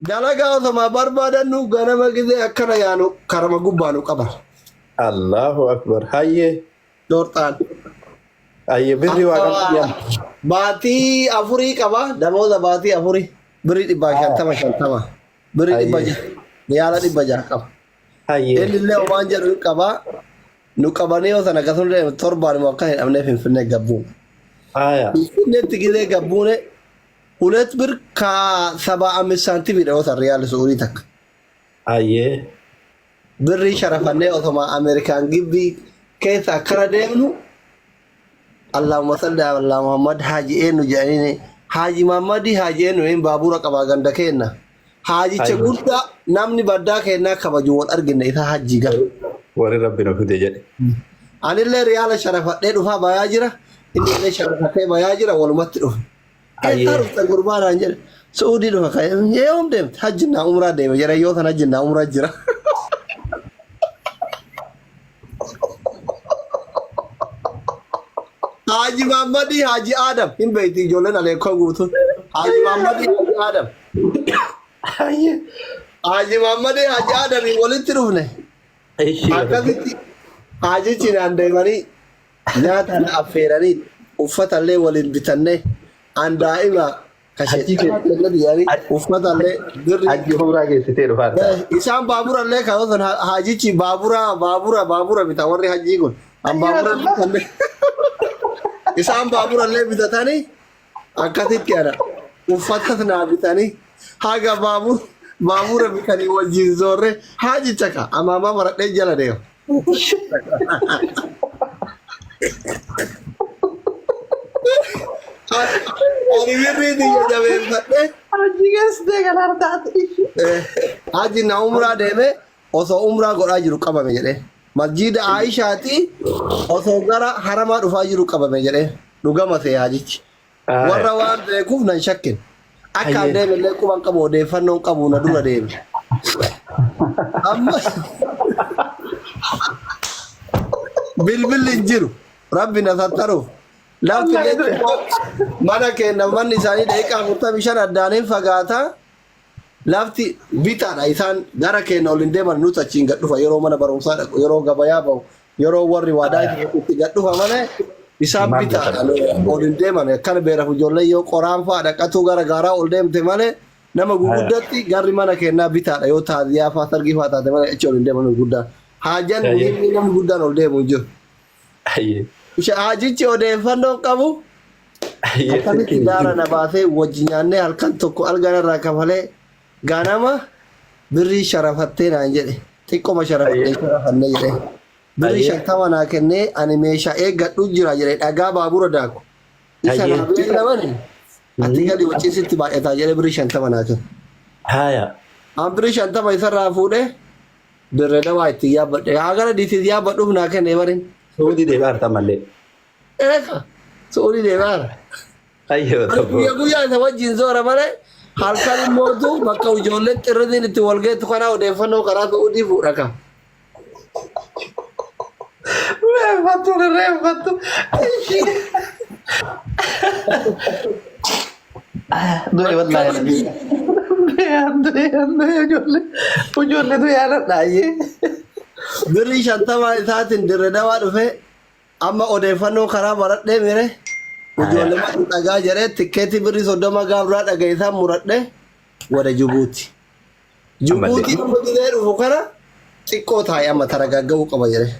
dalagaa osoma barbaadannu ganama gisee akkana yaanu karama gubbaanu qaba. Allahu akbar. Hayyee. Doortaan. Hayyee birri waa qabdi. Baatii afurii qaba. Damooza baatii afurii. Birri 50 birri 100 yaala 100 qaba. Hayyee. Illee waan jedhu qaba. Nu qabanii osana gasunde torbaan mu akka hedhamne Finfinnee gabbuu. Haya. Finfinneetti gisee gabbuune 2 ብር ከ75 ሳንቲም ይደውታል ሪያል ሱሪ ተክ Hayyee. ብሪ ሸረፈኔ ኦቶማ አሜሪካን ግቢ ከዛ ከረደምኑ اللهم صل على محمد حاجي انو جاني حاجي محمد حاجي انو ان بابورا قبا غندا كينا حاجي چغودا نامني بدا كينا كبجو ود ارغنا ايتا حاجي غا Warri Rabbiin ofiite jedhe. اني اللي ريال شرفه دي دفا باياجرا ان اللي شرفه باياجرا ولمت دف كيتارو تغربانا انجل سعودي دفا كاي يوم دم حجنا عمره دم جرا يو ثنا حجنا عمره جرا Haji Muhammadi Haji Adam in beyti jolen ale ko gutu Haji Muhammadi Haji Adam Hayyee. Haji Muhammadi Haji Adam walitti rufne akkasitti Haji cinande mari nyaata affeerani uffata illee waliin bitanne an daa'ima kashetti yani uffata illee dirri Hajji humraa geessitee dhufaadha. isaan baabura illee kaawwatan hajichi baabura bita warri hajii kun an baabura bitanne isaan baabura illee bitatanii akkasitti ana uffatas naa bitanii haga baabura bitanii wajjin zoorre hajicha ka amaama maradhee jala deema. Ani birriiti jabeeffadhee Hajji geessitee kan hartaati. haji na umraa deeme osoo umraa godhaa jiru qabame jedhee. Masjiida Aishaati osoo gara haramaa dhufaa jiru qabame jedhee dhugama ta'e hajichi. Warra waan beekuuf nan shakkin. Akka an deeme illee quban qabu odeeffannoon qabu na dura deeme. Amma bilbilli hin jiru rabbi na tattaruuf. Lafti mana keenya manni isaanii daqiiqaa 45 addaaniin fagaataa. Lafti bitaadha isaan gara keenya ol hin deeman nuti achiin gad dhufa yeroo mana barumsaa dhaqu yeroo gabayaa bahu yeroo warri waadaa itti gad dhufa malee isaan bitaadha ol hin deeman akkana beeraaf ijoollee yoo qoraan fa'aa dhaqatu gara gaaraa ol deemte malee nama guguddatti garri mana keenyaa bitaadha yoo taasiyaa fa'aa sargii fa'aa taate malee achi ol hin deeman guddaan haajan muhiimni namni guddaan ol deemu hin jiru. Hayyee. Haajichi odeeffannoo qabu akkamitti daara na baasee wajji nyaannee halkan tokko alganarraa kafalee ganama birrii sharafattee naan jedhe xiqqoma sharafanne jedhe birrii 50 naa kennee ani meeshaa eeggadhu jira jedhe dhagaa baabura daaku isa naa beekamani ati gadi waciisitti baay'ataa jedhe birrii 50 naa kenne. Haya. An birrii 50 isarraa fuudhee dirree dawaa itti yaabbadhe haa gara diitii yaabbadhuuf naa kenne barin. Suudii deemaa harta mallee. Eeka suudii deemaa. Hayyee tokko. Guyyaa isa wajjin zoora malee. Halkan immoo bakka ijoolleen xirriin itti wal geettu kana odeeffannoo karaa Suudii fuudha ka. Reeffattu. Du'e wallaahi. Ijoollee tu yaadadha hayyee. Birrii 50 isaatiin dirree dawaa dhufe amma odeeffannoo karaa baradhee mire ijoollee maatii dhagaa jedhee tikkeetii birrii 30 gaabraa dhagaa isaan muradhee wada Jibuuti. Jibuutii dhufee dhufu kana xiqqoo taa'ee amma taragagga'uu qaba jedhee.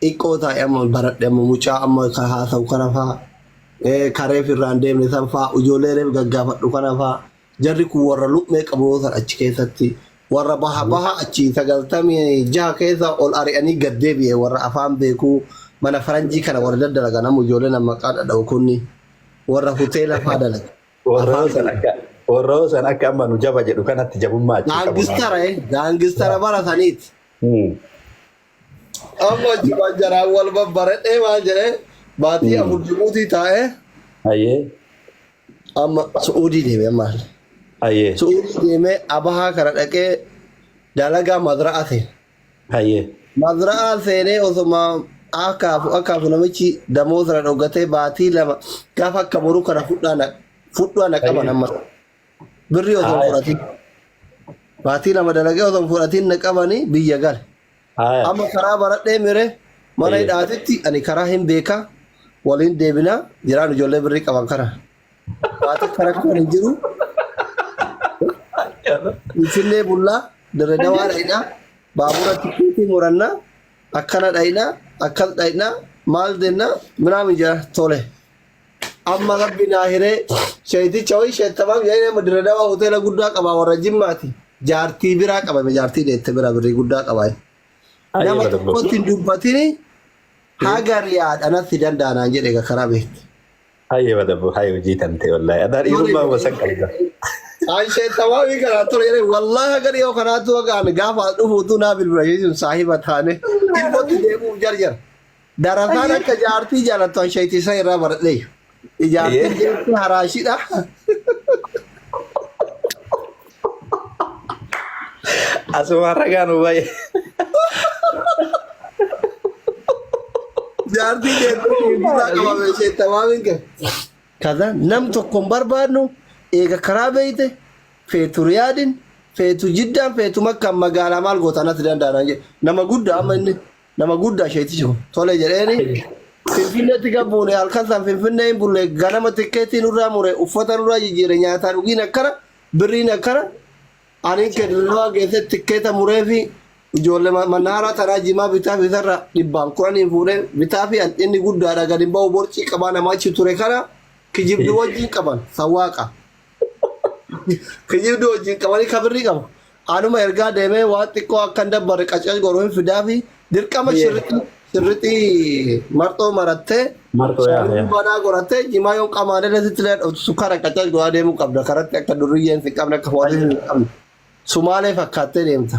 Xiqqoo taa'ee amma baradhee amma mucaa amma haasa'u kana fa'aa kareef irraan deemne san fa'aa ijoollee reef gaggaafadhu kana fa'aa jarri kun warra luphee qabu achi keessatti. Warra baha achi 96 keessa ol ari'anii gad deebi'e warra afaan beekuu mana faranjii kana warra daddalaga namu ijoollee nama qaadha kunni warra hoteela fa'aa dalaga. Warra san akka amma nu jaba jedhu kanatti jabummaa achi qabu. Gaangistara bara saniiti. Amma jiban jaraan wal babbaradhee waan jedhee baatii afur Jibuutii taa'ee. Hayyee. Amma Suudii deemee maal? Hayyee. Suudii deemee abahaa kana dhaqee dalagaa mazra'aa seene. Hayyee. Mazra'aa seenee osuma akkaafu namichi damoosra dhoggatee baatii 2 gaafa akka boruu kana fudhaa na qaban amma. birrii osoo fudhatin baatii lama dalagee osoo fudhatin na qabanii biyya gale amma karaa baradhee mire mana hidhaatitti ani karaa hin beekaa waliin deebinaa jiraan ijoollee birrii qaban kana baatii karaa kan hin jiru Finfinnee bullaa Dirredawaa dhayinaa baabura tikkeetii murannaa akkana dhayinaa akkas dhayinaa maal dennaa minaamin jira tole amma rabbi naa hiree sheeticha wayii sheettamaan jedhanii Dirredawaa hoteela guddaa qabaa warra Jimmaati jaartii biraa qabame jaartii deette biraa birrii guddaa qabaa nama tokkotti hin dubbatini haga riyaadhanatti danda'anaan jedhe karaa beekti. Hayyee badabbu hayyee hojii tante wallahi adaan dhiirummaa wasan qabda. Aisha tamaami kana ture yere wallahi agar yoo kana tu agan gaafa dhufuutu naa bilbila jechuun saahiba taane ilmooti deemuu jarjar darataan akka jaartii jaalattu Aisha isa irraa baradhee ijaartii jechuun haraashidha. Asuma ragaan ubaye. Jaartii jechuun biraa qabame Aisha tamaami kan kaza nam tokko barbaadnu eega karaa beeyte feetu riyaadin feetu jiddaan feetu makka magaalaa maal gootanatti danda'an jedhe nama guddaa amma inni nama guddaa sheetichi tole jedheeni Finfinneetti gabbuune halkan san Finfinnee hin bulle ganama tikkeetii nurraa mure uffata nurraa jijjiire nyaataa dhugiin akkana birriin akkana aniin keddirraa geesse tikkeeta muree fi ijoollee manaaraa tanaa jimaa bitaa bitarra dhibbaan kuraniin fuudhee bitaa fi inni guddaadha gadi ba'u borcii qabaa namaa achi ture kana kijibduu wajjin qaban sawwaaqa. Kijibduu wajjin qabanii kabirrii qabu. Anuma ergaa deemee waan xiqqoo akka hin dabbarre qacaas godhuun fidaa fi dirqama shirrixii marxoo marattee banaa godhattee jimaa yoo qamaanee lasitti sukkaara qacaas godhaa deemuu qabda karatti akka durriyyeen hin qabne akka foolii hin qabne sumaalee fakkaattee deemta.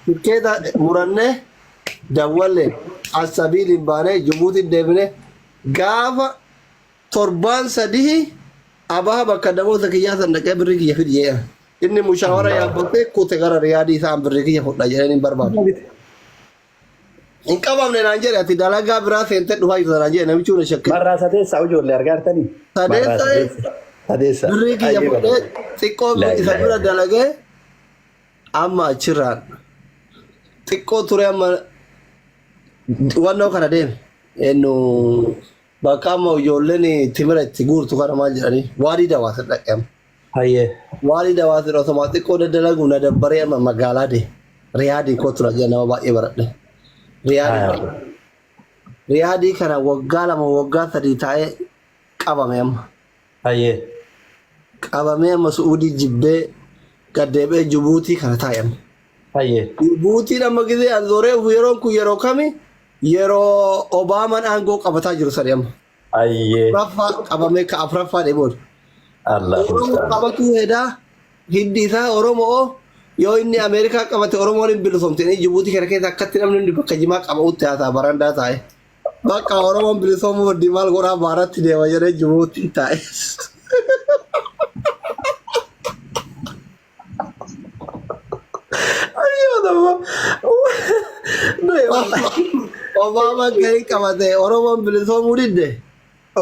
Tikkeeta murannee dawwallee asabiiliin baanee Jibuutiin deemnee gaafa torbaan sadii abaa bakka namoota kiyyaa san dhaqee birrii kiyya fidi jedhan inni mushaawara yaabbatee kuute gara riyaadii isaan birrii kiyya fudha jedhanii hin barbaadu. Hin qabamne naan jedhe ati dalagaa biraa seentee dhufaa jirta naan jedhe namichi hunda shakkii. Marraa sadeessaa ijoollee argaa jirtanii? Sadeessaa birrii kiyya fudhee xiqqoo isa bira dalagee amma achirraan xiqqoo ture amma wannoo kana deeme ennu bakka amma ijoolleen timira itti guurtu kana maal jedhanii waarii dawaasa dhaqeema. Hayyee. Waarii dawaasa osomaa xiqqoo daddalagu na dabbaree amma magaalaa de riyaadii kootu na jedha nama baay'ee baradhe. Riyaadii kana waggaa lama waggaa sadii taa'ee qabame amma. Hayyee. Qabamee amma Suudii jibbee gaddeebee Jibuutii kana taa'e amma. Hayyee. Jibuutiin amma gisee anzooree yeroon kun yeroo kami yeroo Obaamaan aangoo qabataa jiru sadii amma. Hayyee. Afuraffaa qabamee ka afuraffaa dheeboodha. Oromoo qabatu hedaa hiddi isaa Oromoo yoo inni Ameerikaa qabate Oromoon hin bilisomte Jibuutii kana keessa akkatti namni bakka jimaa qabamutti haasaa barandaa taa'e. Bakka Oromoon bilisoomuu hundi maal godhaa baaratti deema jedhee Jibuutii taa'e. Obama gari qabate Oromoon bilisoomuu didde.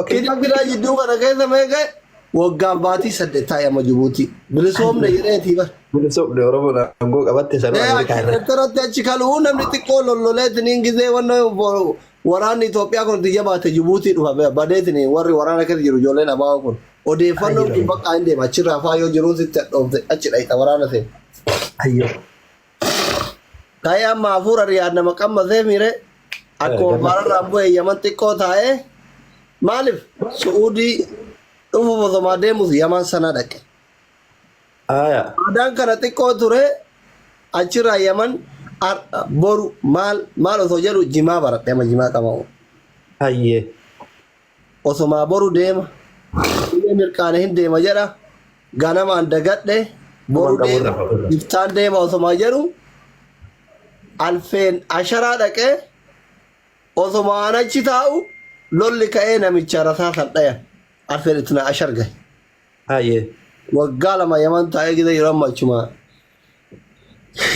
Kita biraa jidduu kana keessa meeqee waggaan baatii saddeettaa amma Jibuutii bilisoomne jedheetii bara. Bilisoomne Oromoon aangoo qabatte sanuu Ameerikaa irra. Irratti achi kaluu namni xiqqoo lolloleetiin gizee wannan waraanni Itoophiyaa kun itti jabaate Jibuutii dhufa badeetiin warri waraana keessa jiru ijoolleen abaa kun odeeffannoo kun bakka hin deema achirraa faa yoo jiruun sitti dhoofte achi dhayita waraana ta'e. Hayyoo. Kaayee amma hafuura riyaad nama qammasee miire akkuma baararraa bu'ee Yaman xiqqoo taa'ee maaliif Suudii dhufu bosomaa deemus Yaman sana dhaqe. Adaan kana xiqqoo ture achirraa Yaman boru maal osoo jedhu jimaa baradhe amma jimaa qabamu. Hayyee. Osomaa boru deema. Inni mirkaane hin deema jedha. Ganamaan dagadhe boru deema. Iftaan deema osomaa jedhu. Alfeen asharaa dhaqee osomaan achi taa'u lolli ka'ee namicha rasaa san dhayan. Alfeen itti na ashar gahe. Hayyee. Waggaa lama Yaman taa'ee gida yeroo amma achumaa.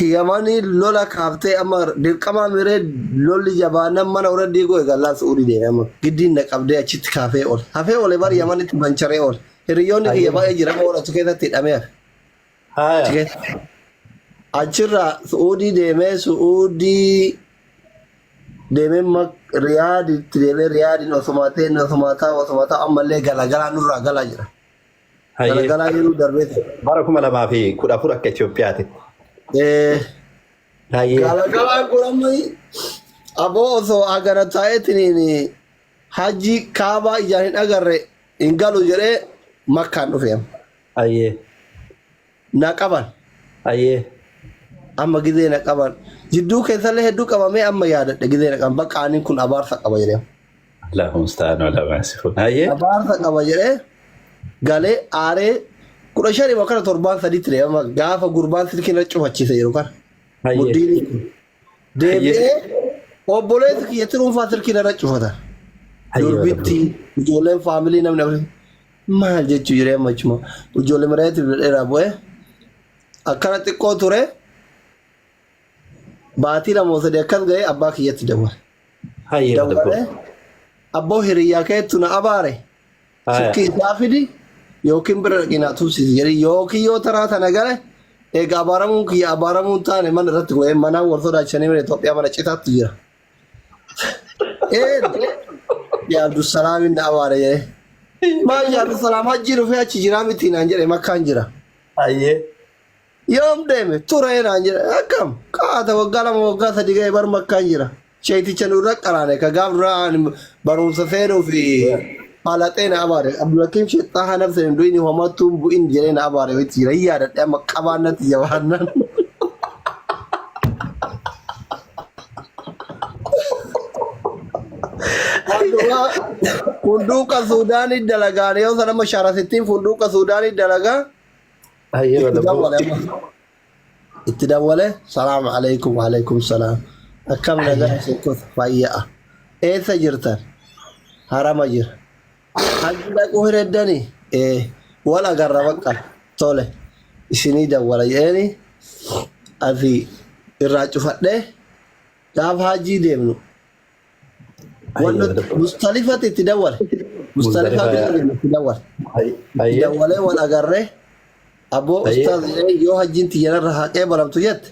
Yamanii lola kaaftee amma dirqama miree lolli jabaanan mana uradii goe gallaan Suudii deeme amma giddiin na qabdee achitti kaafee oole. Hafee oole bari Yamanitti bancharee oole. hiriyoonni kiyya baay'ee jira moola achi keessatti hidhamee Haya. achirraa Su'uudii deemee Riyaaditti deemee Riyaadiin osuma ta'e ammallee galagalaan nurraa galaa jira. Hayyee. Galagalaa yeroo darbeeti. Bara 2014 akka Itoophiyaati. Hayyee. Galagalaan kun amma aboo osoo agana taa'eetiin hajji kaabaa ijaan hin agarre hin galu jedhee makkaan dhufeem. Hayyee. Na qaban. Hayyee. Amma gizee na qaban. Jidduu keessallee hedduu qabamee amma yaadadhe gizee na qaban. Bakka aaniin kun abaarsa qaba jedhee. Allahumma musta'aan wala maasifun. Hayyee. Abaarsa qaba jedhee galee aaree 15 bakka 7 deema gaafa gurbaan silkiin irra cufachiise yeroo kana. Hayyee. Muddiin kun deebi'ee obboleessi kiyyatti dhuunfaa silkiin irra cufata. Durbitti ijoolleen faamilii namni maal jechuu jiree machuma ijoollee maraatti dheeraa bu'ee akkana xiqqoo ture baatii lama sadii akkas ga'ee abbaa kiyyatti dawwale. Hayyee. Dawwalee abboo hiriyyaa keetu na abaare silkii isaa fidi yookiin bira dhaqinaa tuusisi jedhi yookiin yoo taraa tana gale egaa abaaramuun kiyya abaaramuun taane mana irratti go'ee manaan wal sodaachanii mana Itoophiyaa mana citaatti jira. Ya Abdusalaam inni abaare jedhee. Maal yaa Abdusalaam hajji dhufee achi jiraa miti naan jedhe makkaan jira. Hayyee. Yoom deeme turee naan jedhe akkam qaata waggaa 2 waggaa 3 ga'ee bar makkaan jira. Sheeticha nurra qaraane ka gaaf duraan barumsa seenuu fi haalaxee na abaare. Abdulakiim sheexaa hanaf seen du'ini homattuun bu'in jedhee na abaare wayitti jira. Yaadadhe amma qabaannatti jabaannan. Funduuqa Suudaanii dalagaan yoo sana mashaarasittiin funduuqa Suudaanii dalagaa Hayyee. itti dawwale salaamu alaikum alaikum salaam akkam nagaa sheekota fayyaa eessa jirtan harama jira hajji dhaquu hireddanii wal agarra bakka tole isinii dawwala jedheni ati irraa cufadhee gaafa hajjii deemnu Mustalifatti itti dawwale. Mustalifatti itti dawwale. Hayyee. Dawwalee wal agarree aboo ustaaz yoo hajjiin tiyyarra haqee baramtu jette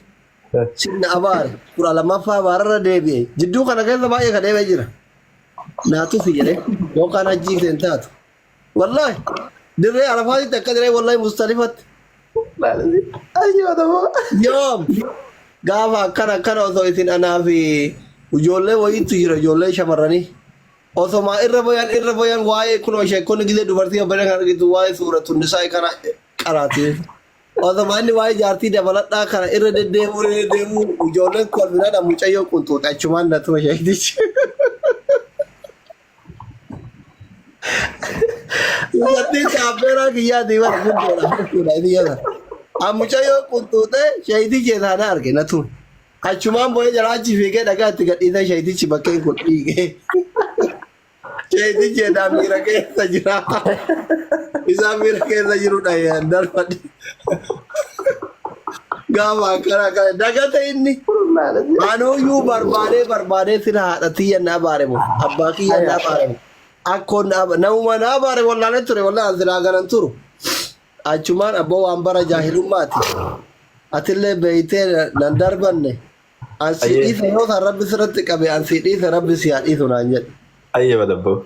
sinna abaare 12ffaa abaararra deebi'e jidduu kana keessa baay'ee ka deebi'ee jira. Naatuuf jedhee yookaan hajjii seen taatu. Wallaahi dirree arafaatitti akka dirree wallaahi mustalifatti. Yoom gaafa akkana osoo isin anaa fi ijoollee wayiitu jira ijoollee shamarranii osoma irra boyan waa'ee kunoo sheekonni gizee dubartii abbadan kan argitu waa'ee suuratu nisaa kana qaraate osoma inni waa'ee jaartii dabaladhaa kana irra deddeemuu ijoolleen kolfinadha mucayyoo qunxuuxe achumaan natuma sheektichi. Dubartiin kaabbeeraa kiyyaatii bara fundoodha idiyyata. Mucayyoo qunxuuxe sheektii keessaana arge natuun. Achumaan boye jalaachi fiigee dhagaa itti gadhiisee sheetichi bakkeen kun dhiigee. Sheetichi eddaa miira keessa jira. Isaa miira keessa jirudha darbadhi. Gaafa akkana dagate inni. Anuuyyuu barbaadee sira haadha tiyya na abaaremu. Abbaa kiyya na abaaremu. Akkoon namuma na abaare wallaalee ture wallaan siraa ganan turu. Achumaan abboo waan bara jaahilummaati. Atillee beeytee nan darbanne. Ansi dhiise yoo ta'an rabbi sirratti qabe ansi dhiise rabbi si haa dhiisu naan jedhe. Hayyee badabboo.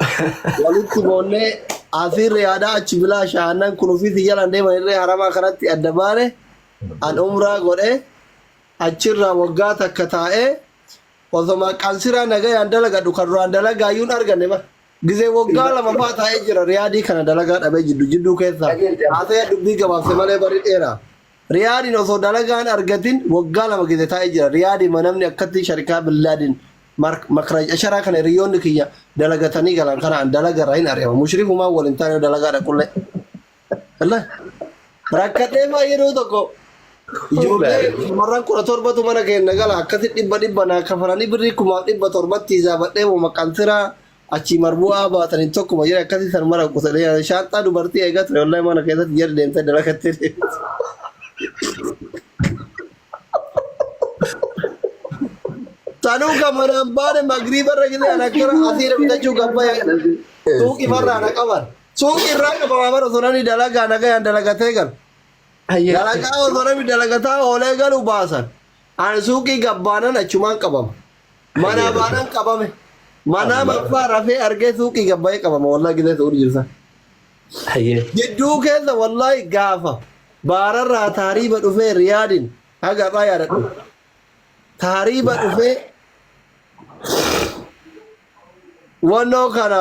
Walitti boonnee asiirra yaadaa achi bilaa shaannan kunuufii xiyyalan deeman irree haramaa kanatti adda baane an umraa godhee achirraa waggaa takka taa'ee osoma qansiraa nagayaan dalagadhu kan duraan dalagaayyuun arganne ba. Gizee waggaa 2 fa'aa taa'ee jira riyaadii kana dalagaa dhabee jidduu keessaa. Haasa'ee dubbii gabaabse malee bari dheeraa. Riyaadiin osoo dalagaan argatin waggaa 2 gizee taa'ee jira. Riyaadii manamni akkatti sharikaa billaadiin makraj asharaa kana hiriyoonni kiyya dalagatanii galan kanaan dalagarraa hin ari'ama. Mushrifumaan waliin taa'ee dalagaa dhaqullee. Rakkatee yeroo tokko ijoollee shamarran 17tu mana keenya gala akkasi 100 naa kafaranii birrii 1700 ijaabadhee maqansiraa achi marbu'aa baatanii tokkuma jira akkasi san mara qusadee shaanxaa dubartii eegaa ture wallahi mana keessatti jira deemtee dalagattee. Tanuu kamaraan baane magriiba irra gidee ana akkana asiira bitachuu gabbaya tuuqi marraa na qaban Suuqii irraa qabama bara osoo namni dalagaa nagayaan dalagatee galu. Hayyee. Dalagaa osoo namni dalagataa oolee galu baasan. Ani suuqii gabbaanan achumaan qabama. Mana baanan qabame. Mana maffaa rafee argee suuqii gabbaa'ee qabama wallahi gisee ta'uu jirsa. Hayyee. Jidduu keessa wallahi gaafa baararraa taariiba dhufee riyaadin haga irraa yaadadhu. Taariiba dhufee wannoo kana